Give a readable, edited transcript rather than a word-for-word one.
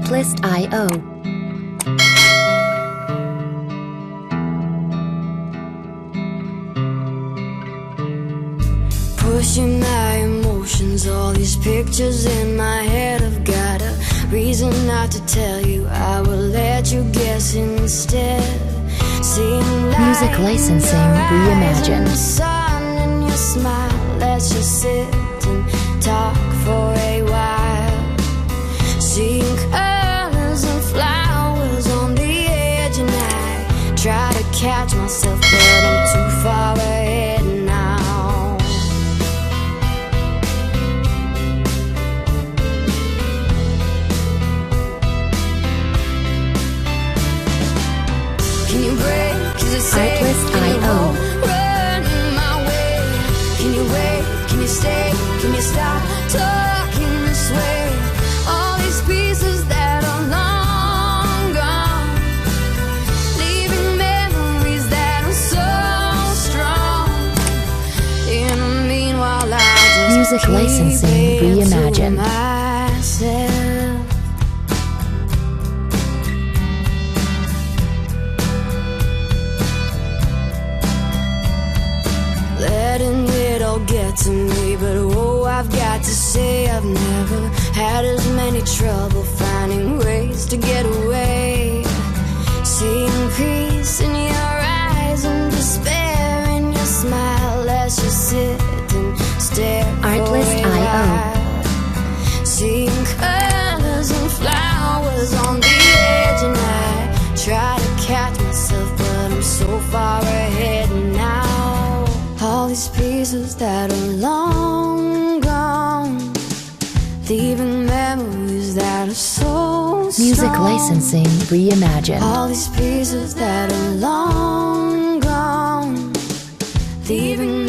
Artlist.io. Pushing my emotions, all these pictures in my head. I've got a reason not to tell you, I will let you guess instead. Music licensing reimagined. The sun and your smile, let's just sit and talk for a while. Seeing colors and flowers on the edge, and I try to catch myself, but I'm too far ahead now. Can you break? Artlist.io. Run my way. Can you wait? Can you stay? Can you stop talking this way? All these pieces that are long gone, leaving memories that are so strong. In the meanwhile, I just Music keep licensing it to reimagined. myself. Letting it all get to me, but oh, I've got to say I've never had as many trouble finding ways to get away. Seeing peace in your eyes and despair in your smile, let's just sit and stare for a Artlist.io. while. Seeing colors and flowers on the edge, and I try to catch myself, but I'm so far ahead now. All these pieces that are long gone, leaving memories that are so strong. Music licensing reimagined. All these pieces that are long gone, leaving